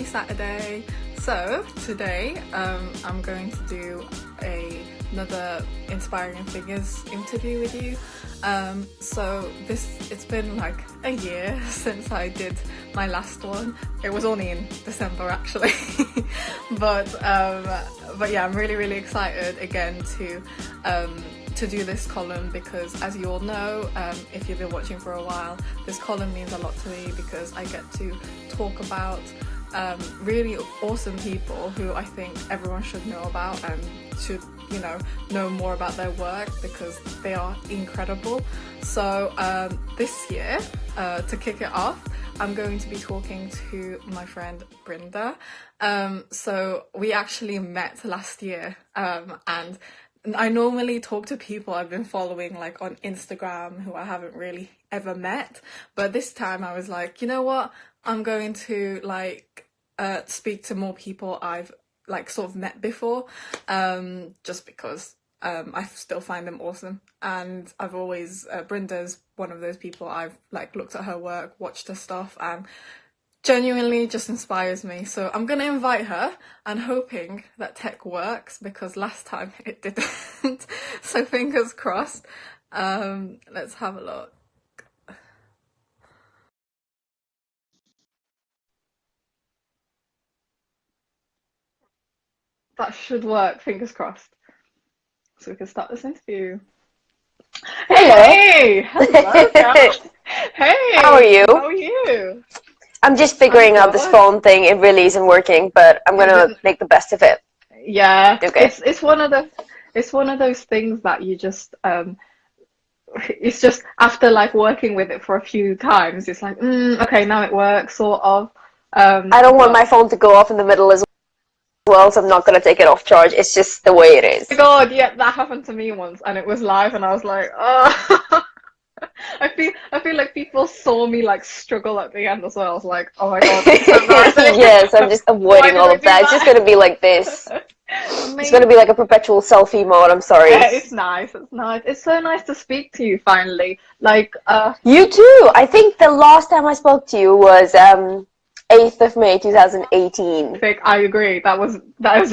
Saturday. So today I'm going to do another Inspiring Figures interview with you. So it's been like a year since I did my last one. It was only in December actually. but yeah, I'm really excited again to do this column, because as you all know, if you've been watching for a while, this column means a lot to me because I get to talk about really awesome people who I think everyone should know about and should, know more about their work, because they are incredible. So this year, to kick it off, I'm going to be talking to my friend Brinda. So we actually met last year, and I normally talk to people I've been following like on Instagram who I haven't really ever met, but this time I was like, you know what, I'm going to speak to more people I've sort of met before, just because I still find them awesome. And I've always Brinda's one of those people I've looked at her work, watched her stuff, and genuinely just inspires me. So I'm gonna invite her and hoping that tech works, because last time it didn't. So fingers crossed. Let's have a look. That should work, fingers crossed. So we can start this interview. Hello. Hey! Hello, guys. Hey! How are you? How are you? I'm just figuring out this phone thing. It really isn't working, but I'm gonna make the best of it. Yeah. Okay. It's one of those things that you just it's just after working with it for a few times, it's like, okay, now it works, sort of. I don't want my phone to go off in the middle as well, so I'm not gonna take it off charge. It's just the way it is. Oh my God, yeah, that happened to me once, and it was live, and I was like, oh. I feel like people saw me struggle at the end as well. I was like, oh my God, yes, I'm just avoiding all of that. It's just gonna be like this. It's gonna be like a perpetual selfie mode. I'm sorry. Yeah, it's nice. It's nice. It's so nice to speak to you finally. You too. I think the last time I spoke to you was 8th of May 2018. I agree. That was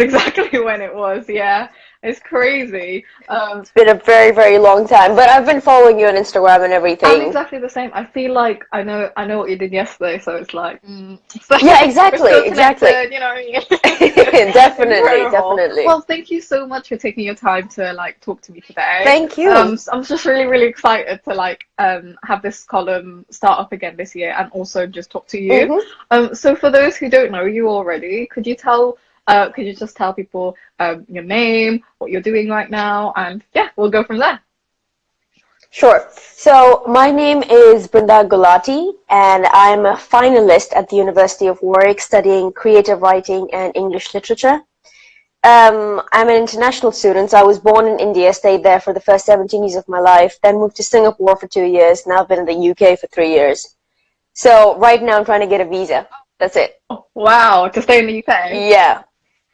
exactly when it was. Yeah. It's crazy. It's been a very long time, but I've been following you on Instagram and everything. I'm exactly the same. I feel like I know what you did yesterday, so it's like yeah, exactly. You know what I mean? definitely. Well, thank you so much for taking your time to talk to me today. Thank you. I'm just really excited to have this column start up again this year, and also just talk to you. So for those who don't know you already, could you just tell people your name, what you're doing right now, and yeah, we'll go from there. Sure. So my name is Brinda Gulati, and I'm a finalist at the University of Warwick studying creative writing and English literature. I'm an international student, so I was born in India, stayed there for the first 17 years of my life, then moved to Singapore for 2 years, now I've been in the UK for 3 years. So right now I'm trying to get a visa. That's it. Oh, wow, to stay in the UK? Yeah.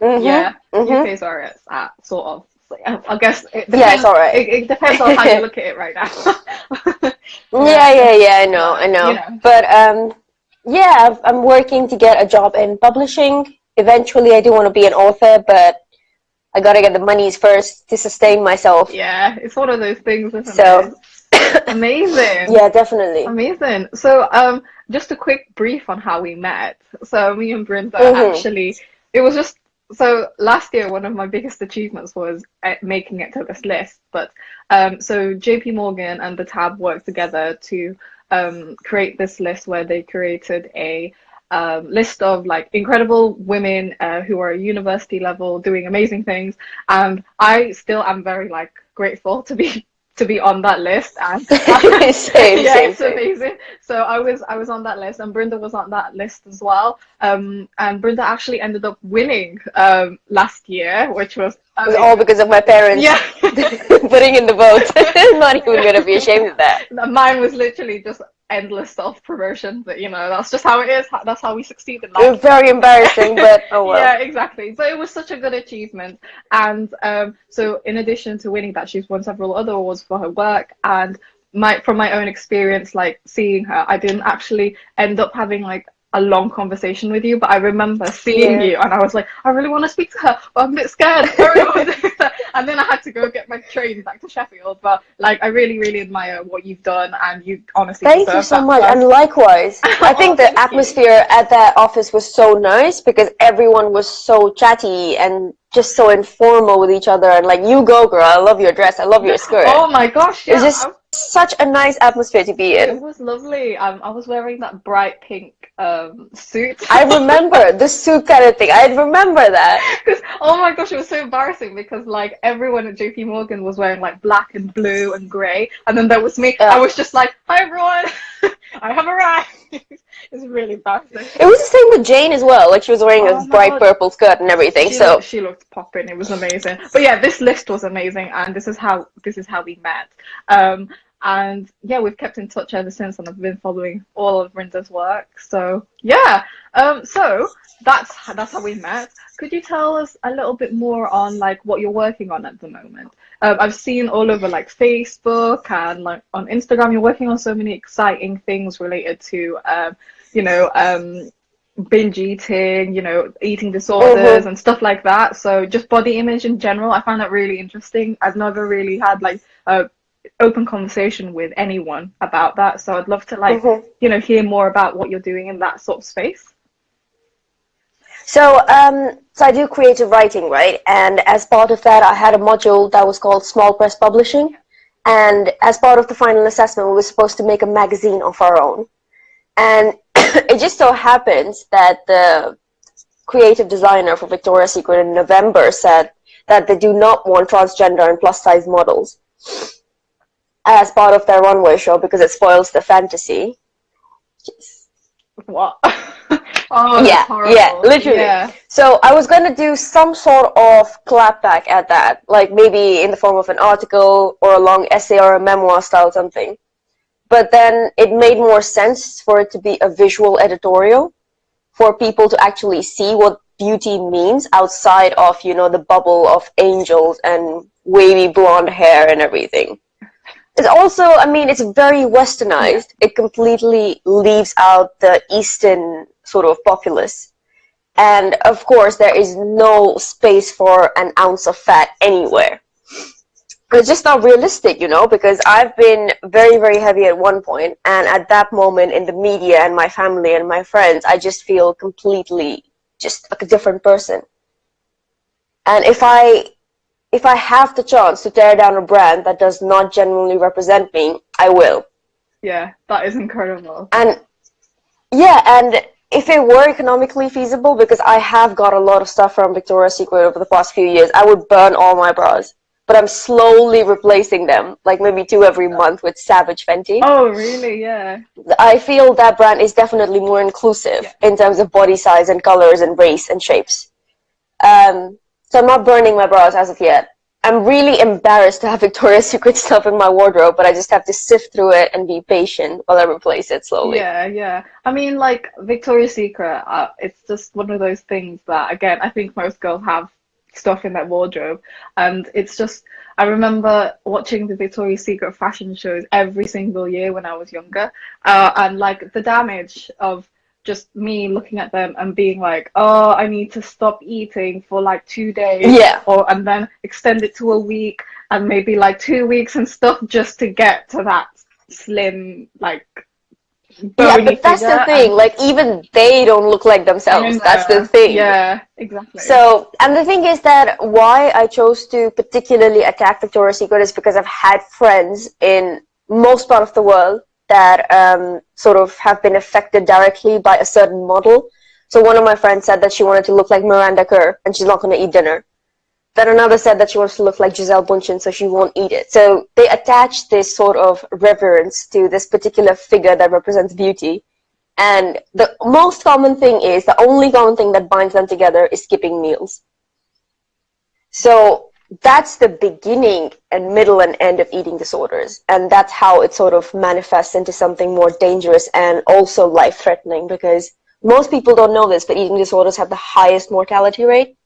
Yeah, UK is where it's at, sort of. I guess it depends, yeah, it's all right. It depends on how you look at it right now. yeah, I know. But yeah, I'm working to get a job in publishing. Eventually, I do want to be an author, but I gotta get the monies first to sustain myself. Yeah, it's one of those things, isn't it? Amazing. Yeah, definitely. Amazing. So, just a quick brief on how we met. So, me and Brinda actually, it was just. So last year, one of my biggest achievements was making it to this list. But so JP Morgan and the Tab worked together to create this list, where they created a list of incredible women who are university level doing amazing things. And I still am very grateful to be on that list, and it's amazing. So I was on that list, and Brinda was on that list as well. And Brinda actually ended up winning last year, which was all because of my parents. Yeah. Putting in the vote. I'm not even gonna be ashamed of that. Mine was literally just endless self-promotion, but that's just how it is. That's how we succeed in life. Very embarrassing, but oh well. Yeah, exactly. So it was such a good achievement. And so in addition to winning that, she's won several other awards for her work. And from my own experience, like seeing her, I didn't actually end up having like a long conversation with you, but I remember seeing you and I was like, I really want to speak to her, but I'm a bit scared. I really want to do that. And then I had to go get my train back to Sheffield. But like, I really, really admire what you've done, and you honestly Thank you so much, prize. and likewise. I think the atmosphere at that office was so nice because everyone was so chatty and just so informal with each other, and like, you go girl, I love your dress, I love your skirt. Oh my gosh, yeah. It's just such a nice atmosphere to be in. It was lovely. I was wearing that bright pink suit. I remember the suit kind of thing. I remember that. Oh my gosh, it was so embarrassing because like everyone at JP Morgan was wearing like black and blue and grey, and then there was me. I was just like, hi everyone, I have arrived. It's really embarrassing. It was the same with Jane as well. Like, she was wearing a bright purple skirt and everything. She looked popping. It was amazing. But yeah, this list was amazing, and this is how we met. And yeah, we've kept in touch ever since, and I've been following all of Brinda's work. So yeah, so that's how we met. Could you tell us a little bit more on like what you're working on at the moment? I've seen all over like Facebook and like on Instagram, you're working on so many exciting things related to binge eating, eating disorders and stuff like that. So just body image in general, I find that really interesting. I've never really had like a open conversation with anyone about that, so I'd love to like hear more about what you're doing in that sort of space. So I do creative writing, right? And as part of that, I had a module that was called Small Press Publishing, and as part of the final assessment, we were supposed to make a magazine of our own. And it just so happens that the creative designer for Victoria's Secret in November said that they do not want transgender and plus size models as part of their runway show because it spoils the fantasy. What? Oh, yeah, literally. Yeah. So I was going to do some sort of clapback at that, like maybe in the form of an article or a long essay or a memoir style something. But then it made more sense for it to be a visual editorial for people to actually see what beauty means outside of, the bubble of angels and wavy blonde hair and everything. It's also, it's very westernized. It completely leaves out the Eastern sort of populace. And of course, there is no space for an ounce of fat anywhere. It's just not realistic, because I've been very, very heavy at one point, and at that moment in the media and my family and my friends, I just feel completely just like a different person. And if I have the chance to tear down a brand that does not genuinely represent me, I will. Yeah, that is incredible. And yeah, and if it were economically feasible, because I have got a lot of stuff from Victoria's Secret over the past few years, I would burn all my bras. But I'm slowly replacing them, like maybe 2 every month with Savage Fenty. Oh, really? Yeah. I feel that brand is definitely more inclusive in terms of body size and colors and race and shapes. So I'm not burning my bras as of yet. I'm really embarrassed to have Victoria's Secret stuff in my wardrobe, but I just have to sift through it and be patient while I replace it slowly. Yeah. I mean, like, Victoria's Secret, it's just one of those things that, again, I think most girls have stuff in their wardrobe, and it's just, I remember watching the Victoria's Secret fashion shows every single year when I was younger, and like the damage of just me looking at them and being like, oh, I need to stop eating for like 2 days, and then extend it to a week and maybe like 2 weeks and stuff just to get to that slim, like, yeah, but that's the thing, like, even they don't look like themselves. That's the thing. Yeah, exactly. So, and the thing is that why I chose to particularly attack Victoria's Secret is because I've had friends in most part of the world that sort of have been affected directly by a certain model. So one of my friends said that she wanted to look like Miranda Kerr and she's not going to eat dinner. Then another said that she wants to look like Giselle Bundchen, so she won't eat it. So they attach this sort of reverence to this particular figure that represents beauty. And the most common thing is, the only common thing that binds them together is skipping meals. So that's the beginning and middle and end of eating disorders. And that's how it sort of manifests into something more dangerous and also life-threatening, because most people don't know this, but eating disorders have the highest mortality rate.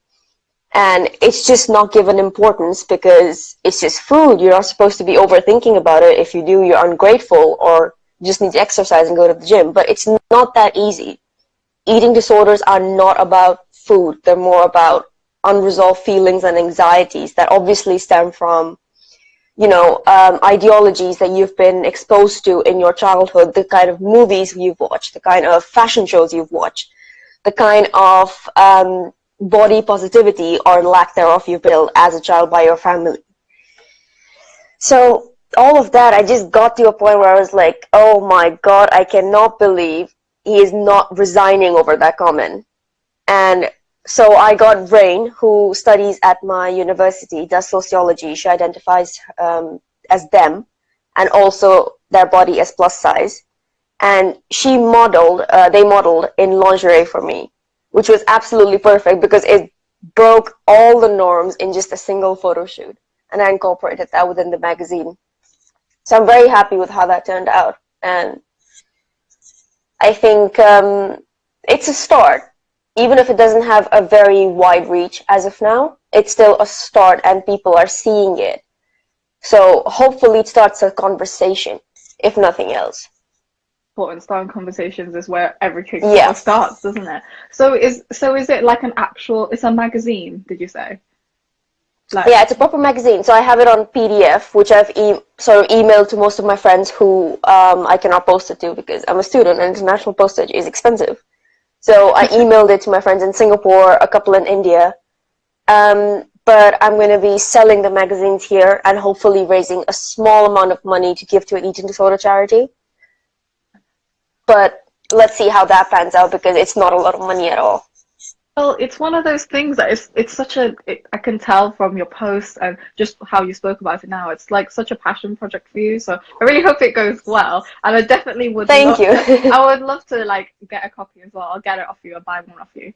And it's just not given importance because it's just food. You're not supposed to be overthinking about it. If you do, you're ungrateful or you just need to exercise and go to the gym. But it's not that easy. Eating disorders are not about food. They're more about unresolved feelings and anxieties that obviously stem from, ideologies that you've been exposed to in your childhood, the kind of movies you've watched, the kind of fashion shows you've watched, the kind of body positivity or lack thereof you've built as a child by your family. So all of that, I just got to a point where I was like, oh my God, I cannot believe he is not resigning over that comment. And so I got Rain, who studies at my university, does sociology. She identifies as them and also their body as plus size. And they modeled in lingerie for me, which was absolutely perfect because it broke all the norms in just a single photo shoot. And I incorporated that within the magazine. So I'm very happy with how that turned out. And I think it's a start. Even if it doesn't have a very wide reach as of now, it's still a start and people are seeing it. So hopefully it starts a conversation, if nothing else. Important starting conversations is where everything sort of starts, doesn't it? So is it like it's a magazine, did you say? Yeah, it's a proper magazine. So I have it on PDF, which I've sort of emailed to most of my friends who I cannot post it to because I'm a student and international postage is expensive. So I emailed it to my friends in Singapore, a couple in India. But I'm going to be selling the magazines here and hopefully raising a small amount of money to give to an eating disorder charity. But let's see how that pans out because it's not a lot of money at all. Well, it's one of those things that it's such I can tell from your posts and just how you spoke about it now. It's like such a passion project for you. So I really hope it goes well. And I definitely would. Thank you. I would love to like get a copy as well. I'll get it off you. I'll buy one off you.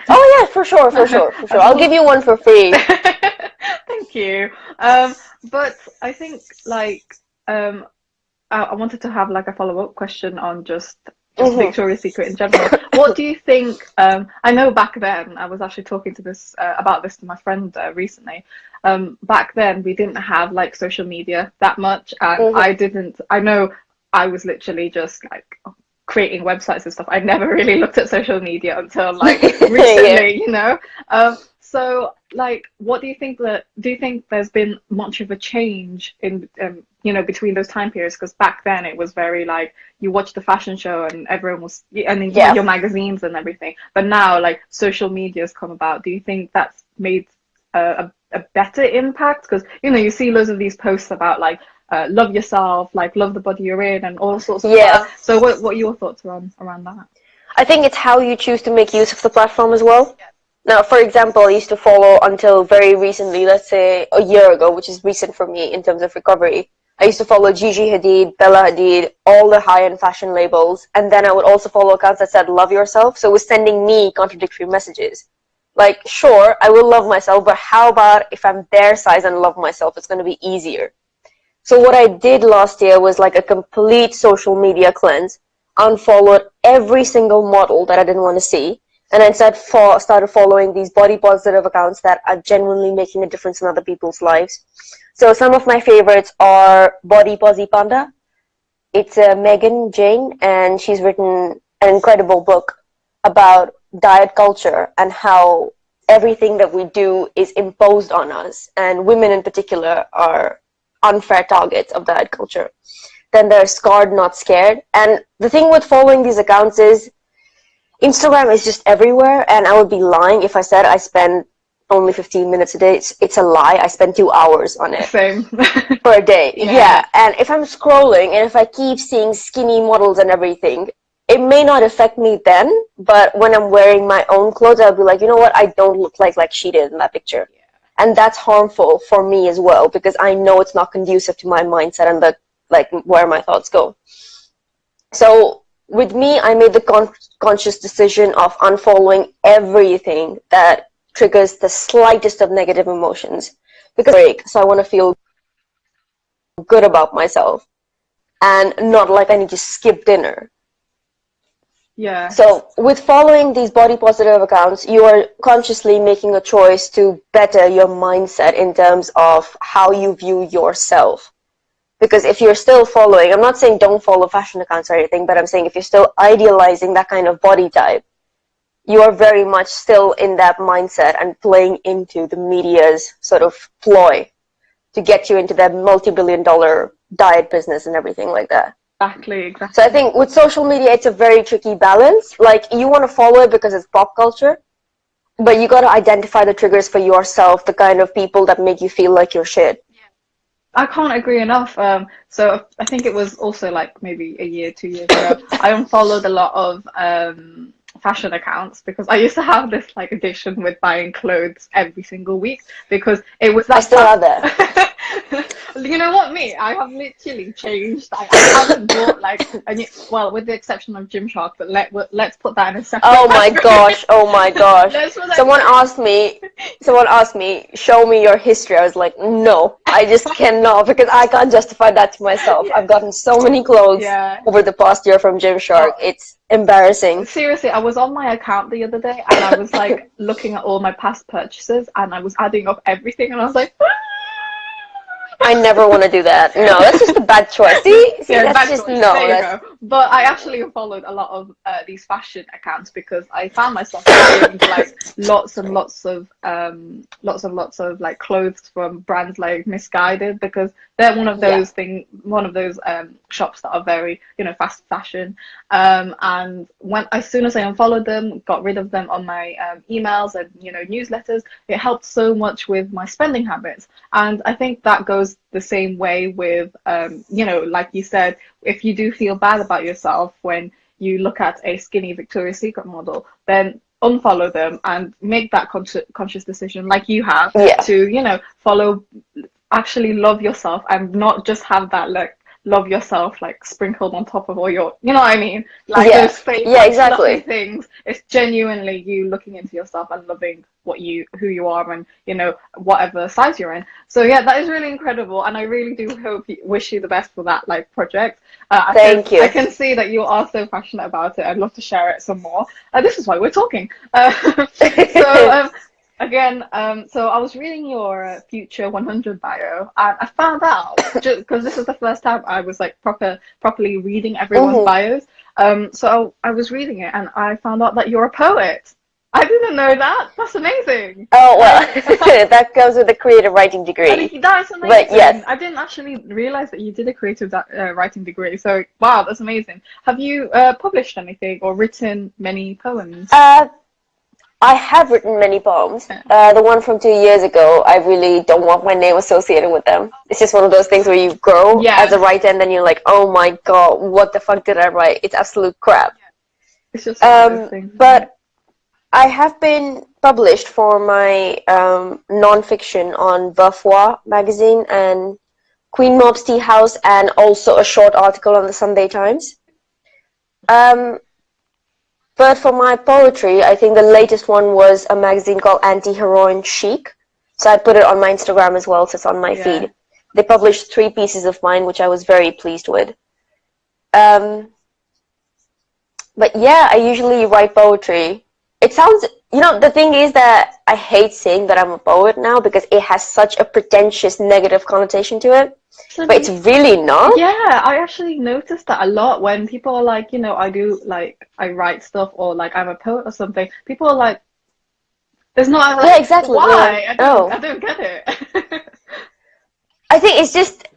Oh yeah, for sure. I'll give you one for free. Thank you. But I think I wanted to have like a follow-up question on just Victoria's Secret in general. What do you think? I know back then I was actually talking to about this to my friend recently. Back then we didn't have like social media that much, and I know I was literally just like creating websites and stuff. I never really looked at social media until like recently, So, like, what do you think do you think there's been much of a change in, between those time periods? Because back then it was very like, you watched the fashion show and everyone was, and then you had your magazines and everything. But now, like, social media's come about. Do you think that's made a better impact? Because, you see loads of these posts about, like, love yourself, like, love the body you're in and all sorts of stuff. So what are your thoughts around that? I think it's how you choose to make use of the platform as well. Now, for example, I used to follow until very recently, let's say a year ago, which is recent for me in terms of recovery. I used to follow Gigi Hadid, Bella Hadid, all the high-end fashion labels. And then I would also follow accounts that said, love yourself. So it was sending me contradictory messages. Like, sure, I will love myself, but how about if I'm their size and love myself? It's going to be easier. So what I did last year was like a complete social media cleanse, unfollowed every single model that I didn't want to see. And I started following these body positive accounts that are genuinely making a difference in other people's lives. So some of my favorites are Body Posy Panda. It's Megan Jane, and she's written an incredible book about diet culture and how everything that we do is imposed on us. And women in particular are unfair targets of diet culture. Then there's Scarred Not Scared. And the thing with following these accounts is Instagram is just everywhere, and I would be lying if I said I spend only 15 minutes a day. It's a lie. I spend 2 hours on it. Same. Per day. Yeah. And if I'm scrolling and if I keep seeing skinny models and everything, it may not affect me then, but when I'm wearing my own clothes, I'll be like, you know what? I don't look like she did in that picture. Yeah. And that's harmful for me as well, because I know it's not conducive to my mindset and where my thoughts go. So with me, I made the conscious decision of unfollowing everything that triggers the slightest of negative emotions. Because so I want to feel good about myself and not like I need to skip dinner. Yeah. So with following these body positive accounts, you are consciously making a choice to better your mindset in terms of how you view yourself. Because if you're still following, I'm not saying don't follow fashion accounts or anything, but I'm saying if you're still idealizing that kind of body type, you are very much still in that mindset and playing into the media's sort of ploy to get you into that multi-billion-dollar diet business and everything like that. Exactly. So I think with social media, it's a very tricky balance. Like, you want to follow it because it's pop culture, but you got to identify the triggers for yourself, the kind of people that make you feel like you're shit. I can't agree enough. So I think it was also like maybe a year, 2 years ago, I unfollowed a lot of fashion accounts because I used to have this like addiction with buying clothes every single week because it was that. I still have that. You know what, me? I have literally changed. I haven't bought like well, with the exception of Gymshark, but let's put that in a separate. Oh my gosh! Oh my gosh! Someone asked me, show me your history. I was like, no, I just cannot because I can't justify that to myself. Yeah. I've gotten so many clothes over the past year from Gymshark. It's embarrassing. Seriously, I was on my account the other day and I was like looking at all my past purchases and I was adding up everything and I was like. I never want to do that. No, that's just a bad choice. See, yeah, that's just choice. no. There you go. But I actually followed a lot of these fashion accounts because I found myself buying like lots and lots of like clothes from brands like Misguided because they're one of those shops that are very fast fashion. And as soon as I unfollowed them, got rid of them on my emails and newsletters, it helped so much with my spending habits. And I think that goes the same way with like you said, if you do feel bad about yourself when you look at a skinny Victoria's Secret model, then unfollow them and make that conscious decision like you have to follow, actually love yourself and not just have that like love yourself like sprinkled on top of all your what I mean, like those fake exactly things. It's genuinely you looking into yourself and loving who you are and whatever size you're in. So yeah, that is really incredible and I really do wish you the best for that like project. Thank you. I can see that you are so passionate about it. I'd love to share it some more. This is why we're talking. Again, so I was reading your Future 100 bio, and I found out just because this is the first time I was like properly reading everyone's bios. So I was reading it, and I found out that you're a poet. I didn't know that. That's amazing. Oh well, that comes with a creative writing degree. That's amazing. But yes, I didn't actually realize that you did a creative writing degree. So wow, that's amazing. Have you published anything or written many poems? I have written many poems. The one from 2 years ago, I really don't want my name associated with them. It's just one of those things where you grow as a writer and then you're like, oh my god, what the fuck did I write? It's absolute crap. It's just one of those things. But I have been published for my non-fiction on Parfois magazine and Queen Mob's Tea House and also a short article on the Sunday Times. But for my poetry, I think the latest one was a magazine called Anti-Heroine Chic. So I put it on my Instagram as well, so it's on my feed. They published 3 pieces of mine, which I was very pleased with. But yeah, I usually write poetry. It sounds, the thing is that I hate saying that I'm a poet now because it has such a pretentious negative connotation to it. But it's really not. Yeah, I actually noticed that a lot when people are like, I write stuff or like I'm a poet or something. People are like, there's not like, exactly. Why? I don't get it. I think it's just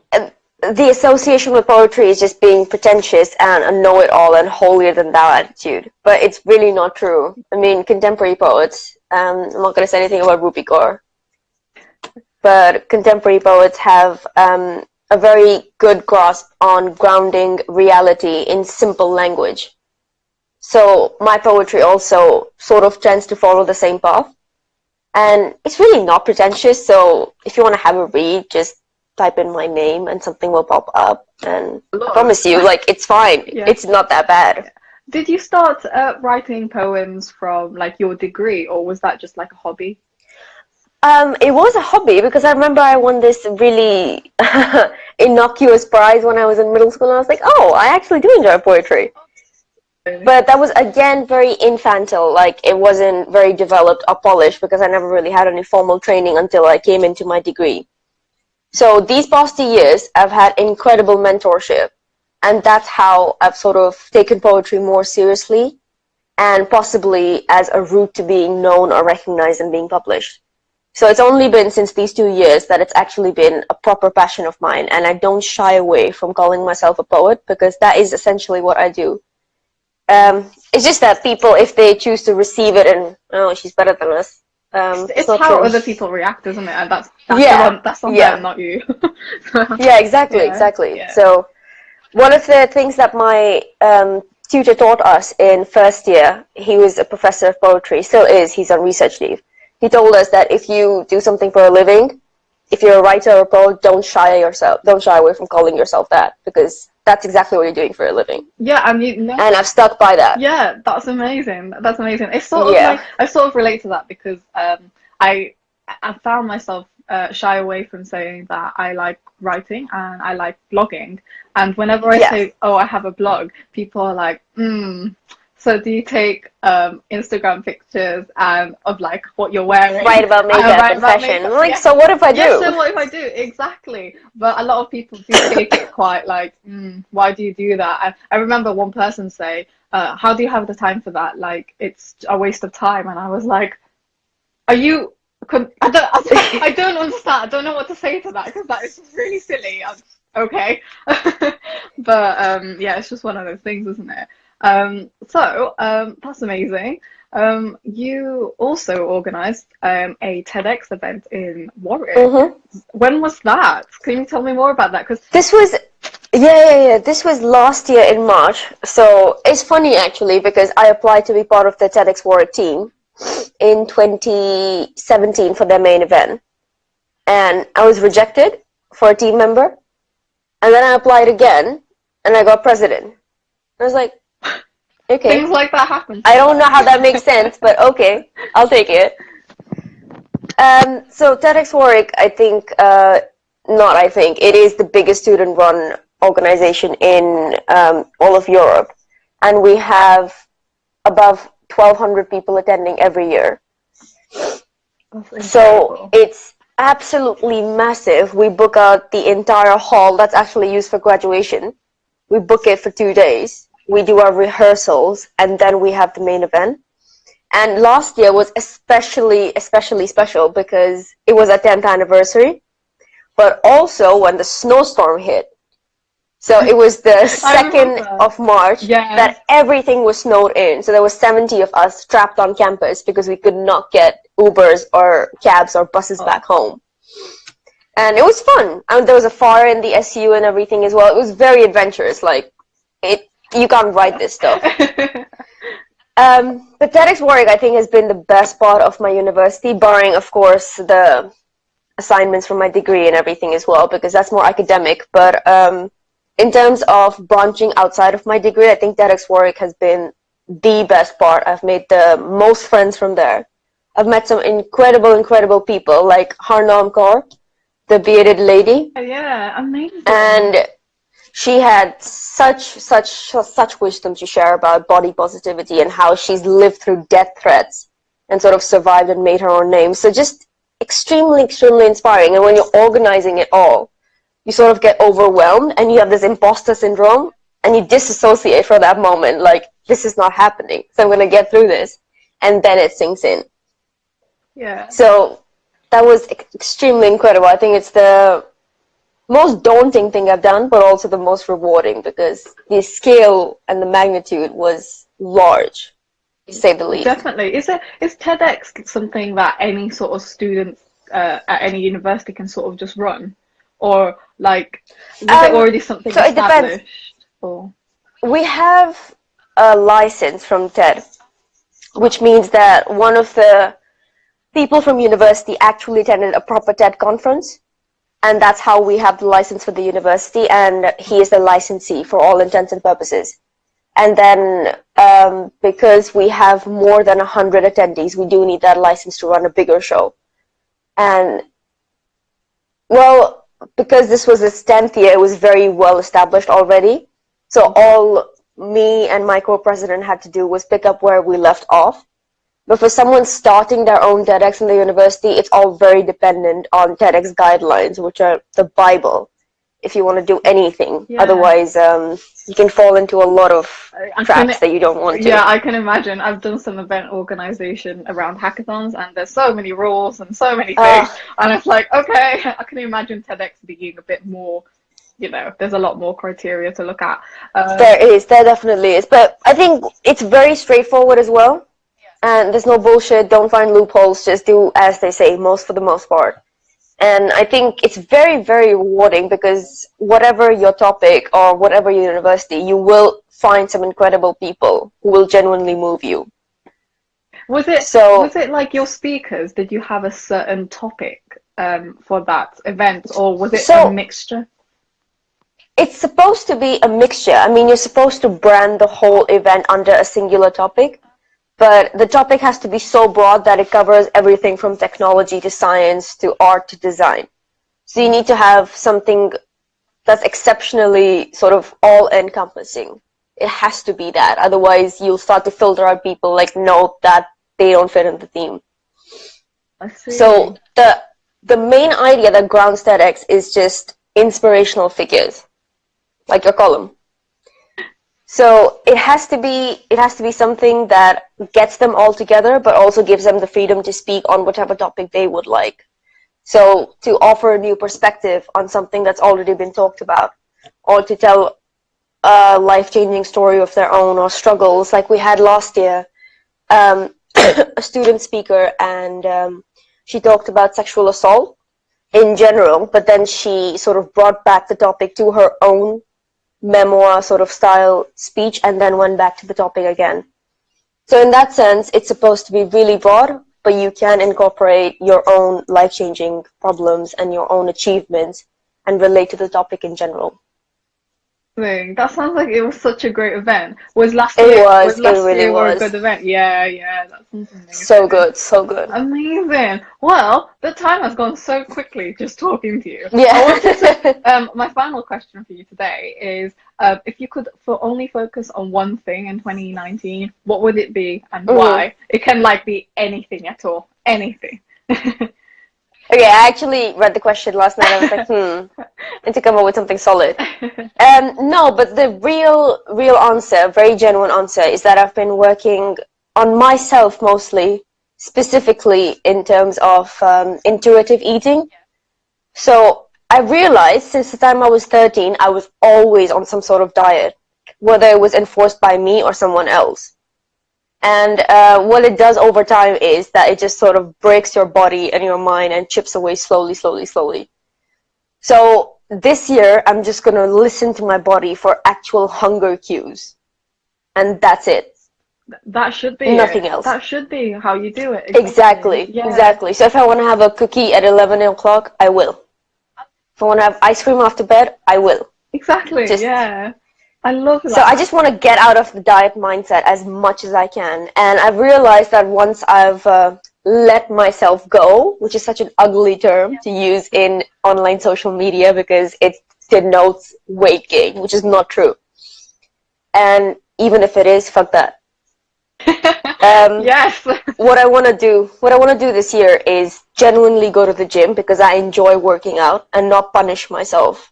the association with poetry is just being pretentious and a know-it-all and holier than thou attitude. But it's really not true. I mean, contemporary poets. I'm not going to say anything about Rupi Kaur. But contemporary poets have a very good grasp on grounding reality in simple language. So my poetry also sort of tends to follow the same path. And it's really not pretentious, so if you want to have a read, just type in my name and something will pop up. And I promise you, it's fine. It's not that bad. Did you start writing poems from, your degree, or was that just, a hobby? It was a hobby because I remember I won this really innocuous prize when I was in middle school, and I was like, oh, I actually do enjoy poetry. But that was again very infantile, like it wasn't very developed or polished because I never really had any formal training until I came into my degree. So these past 2 years, I've had incredible mentorship, and that's how I've sort of taken poetry more seriously and possibly as a route to being known or recognized and being published. So it's only been since these 2 years that it's actually been a proper passion of mine, and I don't shy away from calling myself a poet because that is essentially what I do. It's just that people, if they choose to receive it and, oh, she's better than us, It's not how true. other people react, isn't it? And that's Yeah, that's on yeah, them, not you. yeah, exactly, Yeah, exactly. yeah. So one of the things that my tutor taught us in first year, he was a professor of poetry, still is, he's on research leave. He told us that if you do something for a living, if you're a writer or a poet, don't shy away from calling yourself that, because that's exactly what you're doing for a living. Yeah, and you know, And I've stuck by that. yeah, that's amazing. That's amazing. It's sort of Yeah. like I sort of relate to that because I I found myself shy away from saying that I like writing and I like blogging. And whenever I Yes. say, "Oh, I have a blog," people are like, so do you take Instagram pictures and of like what you're wearing Write about and makeup write and about fashion. makeup?" Like, Yeah. so what if I Yes, do? so what if I do? Exactly. But a lot of people do take it quite like, why do you do that? I remember one person say, how do you have the time for that? Like, it's a waste of time. And I was like, are you, I don't understand. I don't know what to say to that because that is just really silly. Okay. But yeah, it's just one of those things, isn't it? That's amazing. You also organized a TEDx event in Warwick. Mm-hmm. When was that? Can you tell me more about that? Because This was, yeah. This was last year in March. So it's funny actually because I applied to be part of the TEDx Warwick team in 2017 for their main event, and I was rejected for a team member, and then I applied again, and I got president. I was like, things okay, like that happen I don't know sometimes. how that makes sense, but okay, I'll take it. So TEDx Warwick, I think, not I think, it is the biggest student-run organization in all of Europe, and we have above 1,200 people attending every year. That's So incredible. it's absolutely massive. We book out the entire hall that's actually used for graduation. We book it for 2 days. We do our rehearsals, and then we have the main event. And last year was especially special because it was our 10th anniversary, but also when the snowstorm hit. So it was the I 2nd remember. of March Yes. that everything was snowed in. So there was 70 of us trapped on campus because we could not get Ubers or cabs or buses Oh. back home. And it was fun. And there was a fire in the SU and everything as well. It was very adventurous. Like, you can't write this stuff. But TEDx Warwick, I think, has been the best part of my university, barring, of course, the assignments from my degree and everything as well, because that's more academic. But in terms of branching outside of my degree, I think TEDx Warwick has been the best part. I've made the most friends from there. I've met some incredible people, like Harnam Kaur, the bearded lady, Yeah, amazing. and she had such wisdom to share about body positivity and how she's lived through death threats and sort of survived and made her own name. So just extremely inspiring. And when you're organizing it all, you sort of get overwhelmed and you have this imposter syndrome and you disassociate for that moment, like, this is not happening, so I'm going to get through this. And then it sinks in. Yeah. So that was extremely incredible. I think it's the most daunting thing I've done, but also the most rewarding because the scale and the magnitude was large, to say the least. Definitely. Is TEDx something that any sort of student at any university can sort of just run? Or like was it already something So it depends. established? Or We have a license from TED, which means that one of the people from university actually attended a proper TED conference, and that's how we have the license for the university, and he is the licensee for all intents and purposes. And then because we have more than 100 attendees, we do need that license to run a bigger show. And, well, because this was its 10th year, it was very well established already. So all me and my co-president had to do was pick up where we left off. But for someone starting their own TEDx in the university, it's all very dependent on TEDx guidelines, which are the Bible, if you want to do anything. Yeah. Otherwise, you can fall into a lot of traps that you don't want to. Yeah, I can imagine. I've done some event organization around hackathons, and there's so many rules and so many things. And it's like, okay, I can imagine TEDx being a bit more, there's a lot more criteria to look at. There definitely is. But I think it's very straightforward as well. And there's no bullshit, don't find loopholes, just do as they say, for the most part. And I think it's very, very rewarding because whatever your topic or whatever your university, you will find some incredible people who will genuinely move you. Was it like your speakers? Did you have a certain topic for that event, or was it a mixture? It's supposed to be a mixture. I mean, you're supposed to brand the whole event under a singular topic. But the topic has to be so broad that it covers everything from technology to science to art to design. So you need to have something that's exceptionally sort of all-encompassing. It has to be that. Otherwise, you'll start to filter out people like, no, that they don't fit in the theme. I see. So the main idea that grounds TEDx is just inspirational figures, like your column. So it has to be something that gets them all together, but also gives them the freedom to speak on whatever topic they would like. So to offer a new perspective on something that's already been talked about, or to tell a life-changing story of their own or struggles, like we had last year, a student speaker, and she talked about sexual assault in general, but then she sort of brought back the topic to her own memoir sort of style speech and then went back to the topic again. So in that sense, it's supposed to be really broad, but you can incorporate your own life-changing problems and your own achievements and relate to the topic in general. That sounds like it was such a great event. Was last year a good event? Yeah, that sounds amazing. So good. Amazing. Well, the time has gone so quickly just talking to you. Yeah. My final question for you today is, if you could only focus on one thing in 2019, what would it be and why? It can be anything at all. Anything. Okay, I actually read the question last night. I was like, and to come up with something solid. No, but the real answer, very genuine answer, is that I've been working on myself mostly, specifically in terms of intuitive eating. So I realized since the time I was 13, I was always on some sort of diet, whether it was enforced by me or someone else. And what it does over time is that it just sort of breaks your body and your mind and chips away slowly. So this year, I'm just going to listen to my body for actual hunger cues. And that's it. That should be nothing else. That should be how you do it. Exactly. So if I want to have a cookie at 11 o'clock, I will. If I want to have ice cream after bed, I will. Exactly, yeah. I love that. So I just want to get out of the diet mindset as much as I can. And I've realized that once I've let myself go, which is such an ugly term to use in online social media because it denotes weight gain, which is not true. And even if it is, fuck that. Yes. What I want to do this year is genuinely go to the gym because I enjoy working out and not punish myself.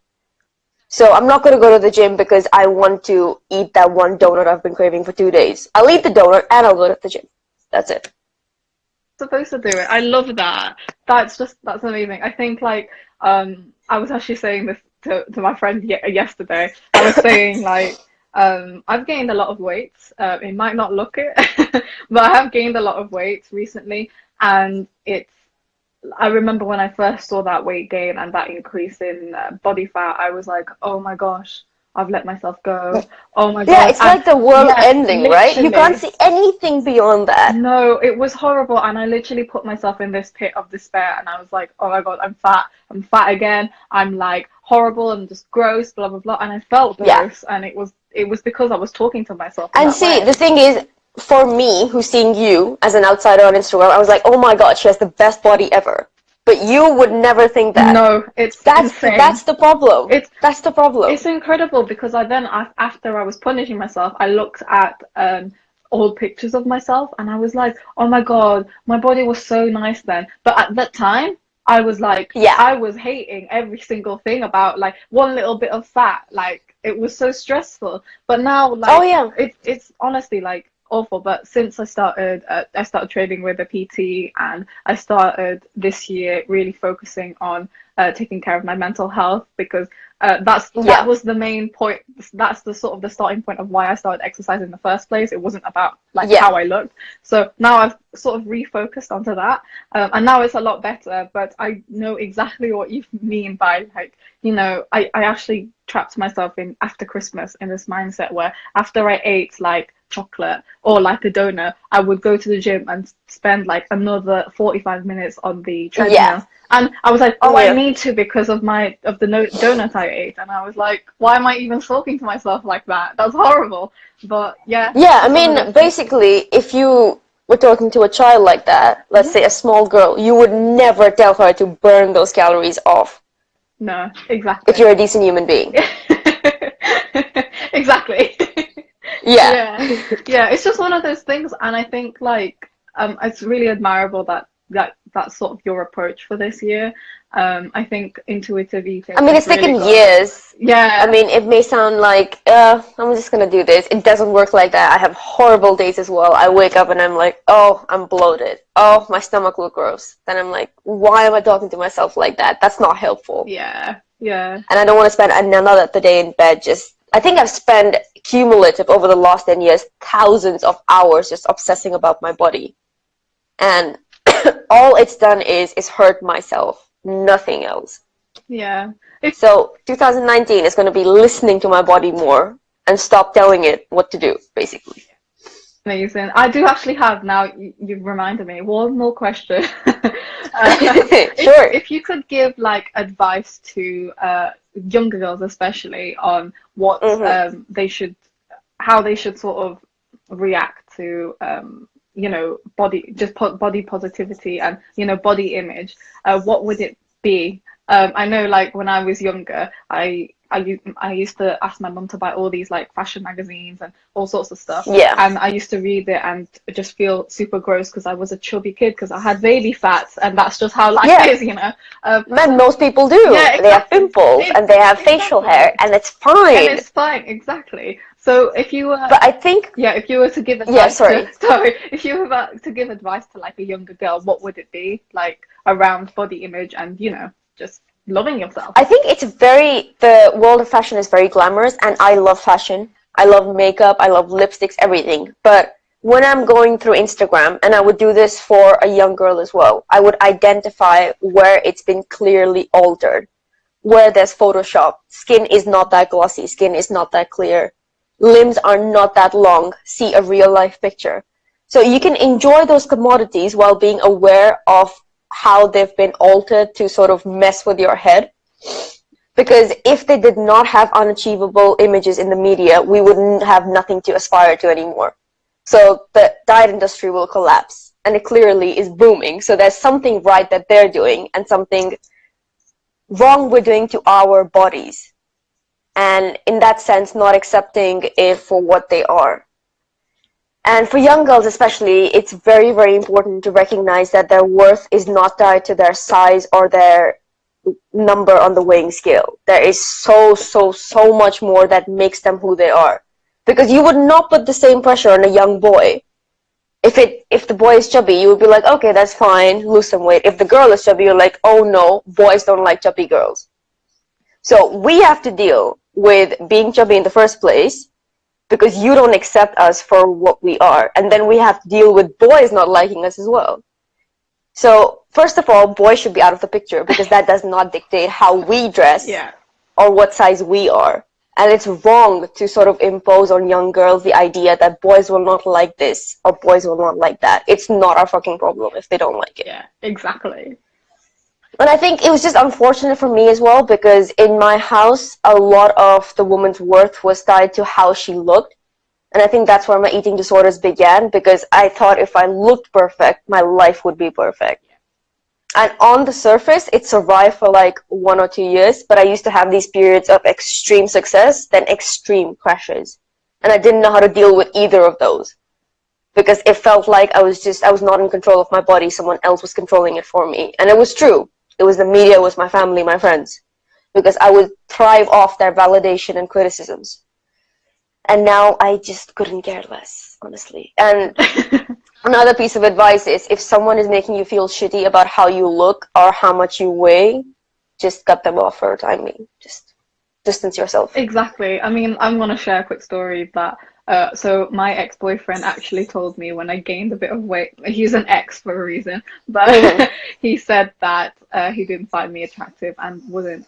So I'm not going to go to the gym because I want to eat that one donut I've been craving for 2 days. I'll eat the donut and I'll go to the gym. That's it. Supposed to do it. I love that. That's amazing. I think I was actually saying this to my friend yesterday. I was saying I've gained a lot of weight. It might not look it, but I have gained a lot of weight recently, and I remember when I first saw that weight gain and that increase in body fat, I was like, oh my gosh, I've let myself go. Oh my god. Yeah, it's like the world ending, literally. Right? You can't see anything beyond that. No, it was horrible, and I literally put myself in this pit of despair, and I was like, oh my god, I'm fat again, I'm horrible and just gross, blah blah blah, and I felt gross, and it was because I was talking to myself. And see, the thing is, for me, who's seeing you as an outsider on Instagram, I was like, oh my god, she has the best body ever. But you would never think that. No, it's insane. That's the problem. That's the problem. It's incredible because after I was punishing myself, I looked at old pictures of myself and I was like, oh my God, my body was so nice then. But at that time, I was like, Yeah. I was hating every single thing about like one little bit of fat. Like it was so stressful. But now, like, Oh yeah. it's honestly like awful. But since I started training with a PT, and I started this year really focusing on taking care of my mental health, because that was the main point. That's the sort of the starting point of why I started exercising in the first place. It wasn't about like how I looked. So now I've sort of refocused onto that, and now it's a lot better. But I know exactly what you mean by like, you know, I actually trapped myself in after Christmas in this mindset where after I ate like chocolate or like a donut, I would go to the gym and spend like another 45 minutes on the treadmill. Yeah. And I was like, oh, I need to because of the donut I ate. And I was like, why am I even talking to myself like that? That's horrible. But yeah. Yeah, I mean, basically, if you were talking to a child like that, let's say a small girl, you would never tell her to burn those calories off. No, exactly. If you're a decent human being. Exactly. Yeah. Yeah, it's just one of those things, and I think like it's really admirable that's sort of your approach for this year. I think intuitive eating. I mean, it's taken years. Yeah. I mean, it may sound like, I'm just gonna do this. It doesn't work like that. I have horrible days as well. I wake up and I'm like, oh, I'm bloated. Oh, my stomach looks gross. Then I'm like, why am I talking to myself like that? That's not helpful. Yeah, yeah. And I don't want to spend another day in bed just... I think I've spent cumulative over the last 10 years, thousands of hours just obsessing about my body. And all it's done is hurt myself. Nothing else. Yeah. So 2019 is going to be listening to my body more and stop telling it what to do, basically. Amazing. I do actually have, now you've reminded me, one more question. Sure. If you could give like advice to younger girls especially on what how they should sort of react to you know, body positivity and, you know, body image, what would it be? I know like when I was younger, I used to ask my mum to buy all these like fashion magazines and all sorts of stuff. Yeah. And I used to read it and just feel super gross because I was a chubby kid because I had baby fats, and that's just how life is, you know. Man, most people do. Yeah, exactly. They have pimples and they have facial hair, and it's fine. And it's fine, exactly. So if you were, but I think, if you were to give advice, if you were to give advice to like a younger girl, what would it be like around body image and, you know, just loving yourself? I think the world of fashion is very glamorous, and I love fashion. I love makeup, I love lipsticks, everything. But when I'm going through Instagram, and I would do this for a young girl as well, I would identify where it's been clearly altered, where there's Photoshop. Skin is not that glossy, skin is not that clear, limbs are not that long. See a real life picture. So you can enjoy those commodities while being aware of how they've been altered to sort of mess with your head. Because if they did not have unachievable images in the media, we wouldn't have nothing to aspire to anymore. So the diet industry will collapse, and it clearly is booming. So there's something right that they're doing and something wrong we're doing to our bodies. And in that sense, not accepting it for what they are. And for young girls especially, it's very, very important to recognize that their worth is not tied to their size or their number on the weighing scale. There is so much more that makes them who they are. Because you would not put the same pressure on a young boy. If the boy is chubby, you would be like, okay, that's fine, lose some weight. If the girl is chubby, you're like, oh no, boys don't like chubby girls. So we have to deal with being chubby in the first place, because you don't accept us for what we are. And then we have to deal with boys not liking us as well. So first of all, boys should be out of the picture, because that does not dictate how we dress or what size we are. And it's wrong to sort of impose on young girls the idea that boys will not like this or boys will not like that. It's not our fucking problem if they don't like it. Yeah, exactly. And I think it was just unfortunate for me as well, because in my house, a lot of the woman's worth was tied to how she looked. And I think that's where my eating disorders began, because I thought if I looked perfect, my life would be perfect. And on the surface, it survived for like 1 or 2 years, but I used to have these periods of extreme success, then extreme crashes. And I didn't know how to deal with either of those because it felt like I was not in control of my body. Someone else was controlling it for me. And it was true. It was the media, it was my family, my friends, because I would thrive off their validation and criticisms. And now I just couldn't care less, honestly. And another piece of advice is if someone is making you feel shitty about how you look or how much you weigh, just cut them off for a time being. Just distance yourself. Exactly. I mean, I'm going to share a quick story that so my ex-boyfriend actually told me when I gained a bit of weight, he's an ex for a reason, but he said that he didn't find me attractive and wouldn't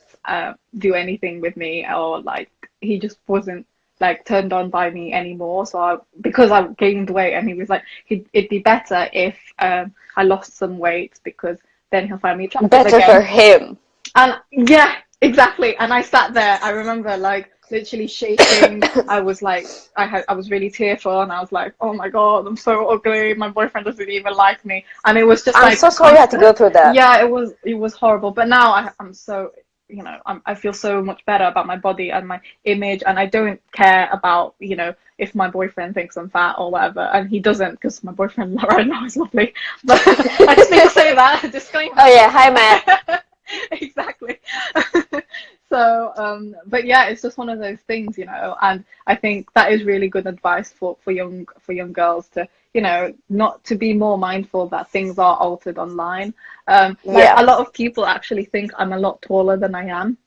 do anything with me, or like he just wasn't like turned on by me anymore. So because I gained weight, and he was like, it'd be better if I lost some weight because then he'll find me attractive better again. For him. And yeah, exactly. And I sat there, I remember like literally shaking. I was like, I was really tearful, and I was like, oh my God, I'm so ugly. My boyfriend doesn't even like me. And it was just I'm so sorry you had to go through that. Yeah, it was horrible. But now I'm so, you know, I feel so much better about my body and my image, and I don't care about, you know, if my boyfriend thinks I'm fat or whatever, and he doesn't, because my boyfriend right now is lovely. But I just need to say that. Disclaimer. Oh yeah, hi Matt. Exactly. So but yeah, it's just one of those things, you know, and I think that is really good advice for young girls to, you know, not to be more mindful that things are altered online. Like a lot of people actually think I'm a lot taller than I am,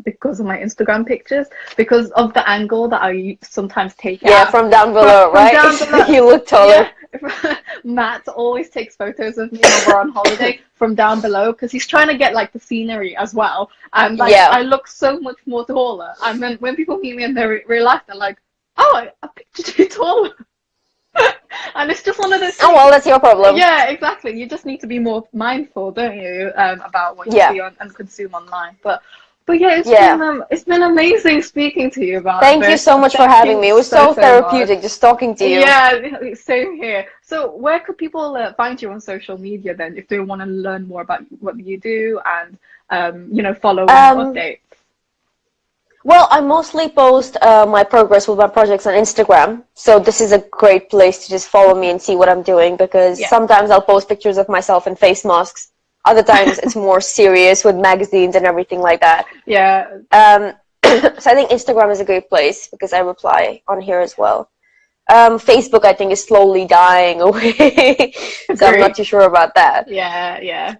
because of my Instagram pictures, because of the angle that I sometimes take out from down below, right? Down below. You look taller. Yeah. Matt always takes photos of me when we're on holiday from down below, because he's trying to get like the scenery as well, and like I look so much more taller, and then when people meet me in their real life, they're like, oh, I pictured you taller. And it's just one of those things. Oh well, that's your problem. Yeah, exactly. You just need to be more mindful, don't you, about what you see and consume online. But yeah, it's been amazing speaking to you about Thank you so much for having me. It was so therapeutic just talking to you. Yeah, same here. So where could people find you on social media then, if they want to learn more about what you do and you know, follow updates? Well, I mostly post my progress with my projects on Instagram, so this is a great place to just follow me and see what I'm doing, because sometimes I'll post pictures of myself in face masks. Other times it's more serious with magazines and everything like that. Yeah. So I think Instagram is a great place because I reply on here as well. Facebook, I think, is slowly dying away, so I'm not too sure about that. Yeah.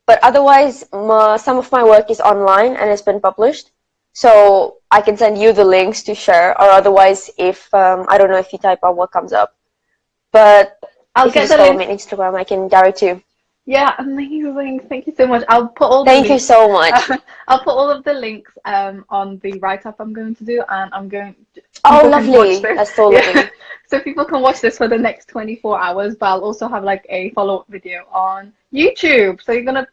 But otherwise, some of my work is online and it's been published. So I can send you the links to share, or otherwise, if I don't know if you type on what comes up, but if you just follow me on Instagram, I can direct you. Yeah, amazing. Thank you so much. I'll put all the Thank you so much. I'll put all of the links on the write-up I'm going to do, and I'm going to... Oh, lovely. That's so lovely. So people can watch this for the next 24 hours, but I'll also have like a follow-up video on YouTube. So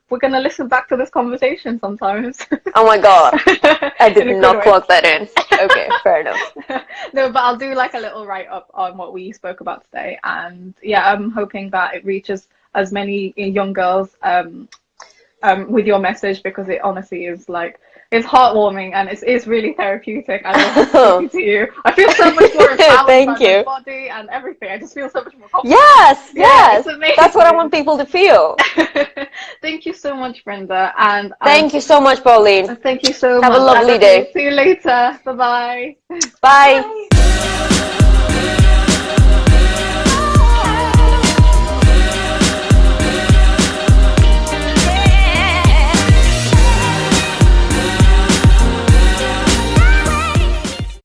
we're gonna listen back to this conversation sometimes. Oh my God. I did not plug that in. Okay, fair enough. No, but I'll do like a little write-up on what we spoke about today, and yeah, I'm hoping that it reaches as many young girls with your message, because it honestly is like, it's heartwarming and it's really therapeutic. I love speaking to you. I feel so much more empowered by my body and everything. I just feel so much more confident. Yes. It's amazing. That's what I want people to feel. Thank you so much, Brinda. And thank you so much, Pauline. Thank you so much. Have a lovely day. See you later. Bye-bye. Bye.